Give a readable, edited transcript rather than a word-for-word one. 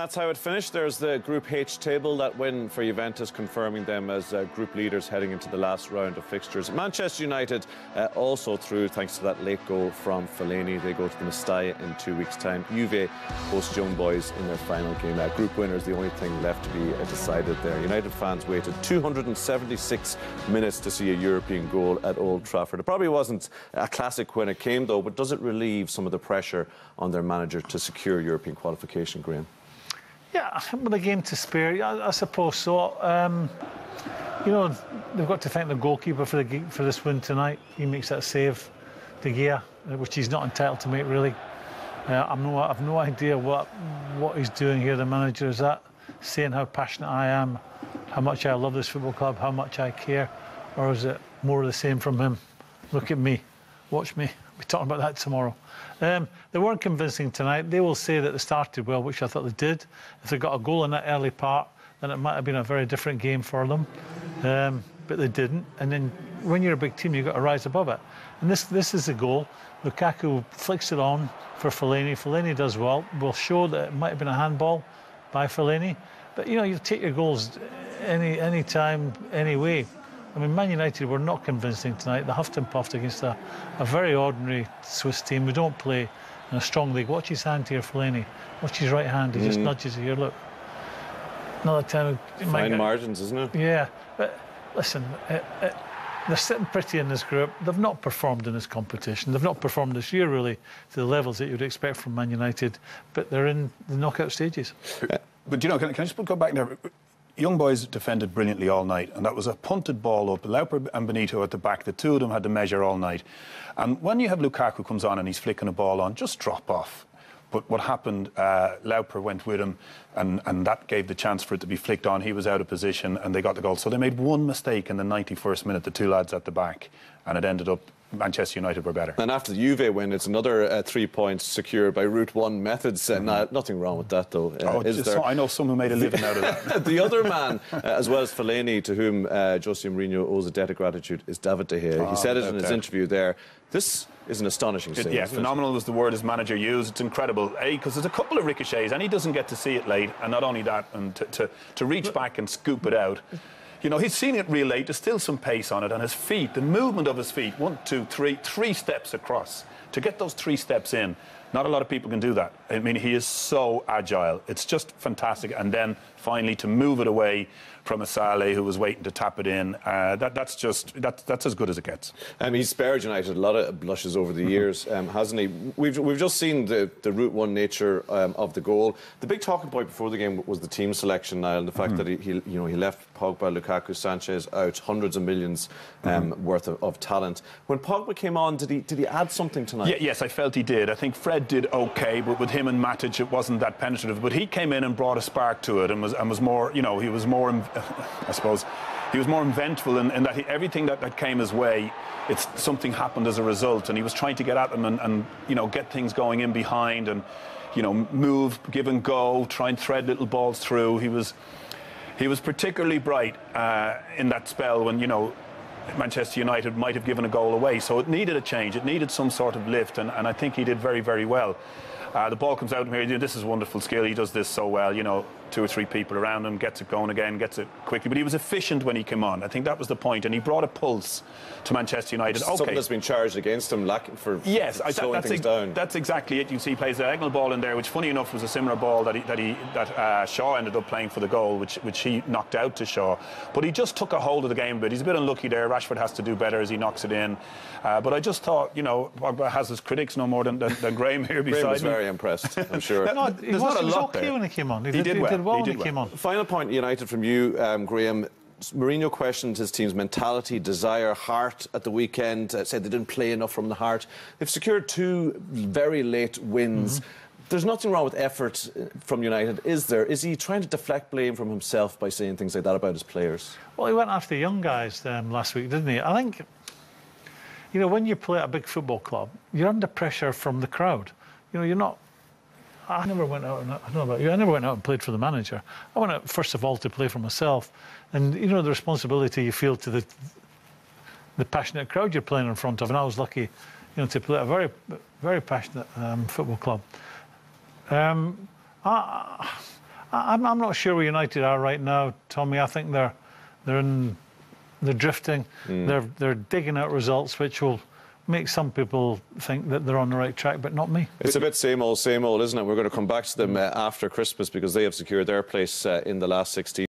that's how it finished. There's the Group H table. That win for Juventus confirming them as group leaders heading into the last round of fixtures. Manchester United also through thanks to that late goal from Fellaini. They go to the Mestalla in 2 weeks' time. Juve host Young Boys in their final game. Group winners, the only thing left to be decided there. United fans waited 276 minutes to see a European goal at Old Trafford. It probably wasn't a classic when it came, though, but does it relieve some of the pressure on their manager to secure European qualification, Graeme? Yeah, with a game to spare, yeah, I suppose so. You know, they've got to thank the goalkeeper for this win tonight. He makes that save, De Gea, which he's not entitled to make, really. I've no idea what he's doing here. The manager is that saying how passionate I am, how much I love this football club, how much I care, or is it more of the same from him? Look at me, watch me. We'll be talking about that tomorrow. They weren't convincing tonight. They will say that they started well, which I thought they did. If they got a goal in that early part, then it might have been a very different game for them. But they didn't. And then when you're a big team, you've got to rise above it. And this is the goal. Lukaku flicks it on for Fellaini. Fellaini does well. Will show that it might have been a handball by Fellaini. But, you know, you take your goals any time, any way. I mean, Man United were not convincing tonight. They huffed and puffed against a very ordinary Swiss team who don't play in a strong league. Watch his hand here, Fellaini. Watch his right hand. He just nudges it here. Look. Another time. Fine margins, isn't it? Yeah. But listen, they're sitting pretty in this group. They've not performed in this competition. They've not performed this year, really, to the levels that you'd expect from Man United. But they're in the knockout stages. But, you know, can I just go back there? Young Boys defended brilliantly all night, and that was a punted ball up. Lauper and Benito at the back, the two of them had to measure all night. And when you have Lukaku comes on and he's flicking a ball on, just drop off. But what happened, Lauper went with him, and that gave the chance for it to be flicked on. He was out of position, and they got the goal. So they made one mistake in the 91st minute, the two lads at the back, and it ended up Manchester United were better. And after the Juve win, it's another 3 points secured by Route 1 methods. Nothing wrong with that, though. Is there? I know someone who made a living out of that. The other man, as well as Fellaini, to whom Jose Mourinho owes a debt of gratitude, is David De Gea. He said it in his interview there. This is an astonishing save. Yeah, phenomenal was the word his manager used. It's incredible, because there's a couple of ricochets, and he doesn't get to see it late. And not only that, and to reach back and scoop it out. You know, he's seen it real late. There's still some pace on it, and his feet, the movement of his feet, 1, 2, 3, 3 steps across. To get those 3 steps in, not a lot of people can do that. I mean, he is so agile. It's just fantastic. And then finally to move it away from a Saleh who was waiting to tap it in, that's as good as it gets. He's spared United a lot of blushes over the years, hasn't he? We've just seen the Route 1 nature of the goal. The big talking point before the game was the team selection, Niall, and the fact that he left Pogba, Lukaku, Sanchez out, hundreds of millions worth of talent. When Pogba came on, did he add something tonight? Yeah, yes, I felt he did. I think Fred did okay, but with him and Matic, it wasn't that penetrative. But he came in and brought a spark to it, and was more, you know, he was more, I suppose, he was more inventful in that everything that came his way, something happened as a result, and he was trying to get at them and you know, get things going in behind and, you know, move, give and go, try and thread little balls through. He was particularly bright in that spell when, you know, Manchester United might have given a goal away. So it needed a change. It needed some sort of lift, and I think he did very, very well. The ball comes out from here. This is wonderful skill. He does this so well. You know, 2 or 3 people around him, gets it going again, gets it quickly. But he was efficient when he came on. I think that was the point, and he brought a pulse to Manchester United. Something that's been charged against him, lacking for slowing things down. That's exactly it. You see, he plays a diagonal ball in there, which, funny enough, was a similar ball that Shaw ended up playing for the goal, which he knocked out to Shaw. But he just took a hold of the game a bit. He's a bit unlucky there. Rashford has to do better as he knocks it in. But I just thought, you know, Pogba has his critics no more than Graeme here beside me. Graeme was very impressed, I'm sure. He was okay when he came on. He did well when he came on. Final point, United, from you, Graeme. Mourinho questioned his team's mentality, desire, heart at the weekend, said they didn't play enough from the heart. They've secured 2 very late wins. There's nothing wrong with effort from United, is there? Is he trying to deflect blame from himself by saying things like that about his players? Well, he went after the young guys last week, didn't he? I think, you know, when you play at a big football club, you're under pressure from the crowd. You know, you're not... I never went out, and I don't know about you, I never went out and played for the manager. I went out, first of all, to play for myself. And, you know, the responsibility you feel to the passionate crowd you're playing in front of. And I was lucky, you know, to play at a very, very passionate football club. I I'm not sure where United are right now, Tommy. I think they're drifting. They're digging out results which will make some people think that they're on the right track, but not me. It's a bit same old, isn't it? We're going to come back to them after Christmas because they have secured their place in the last 16.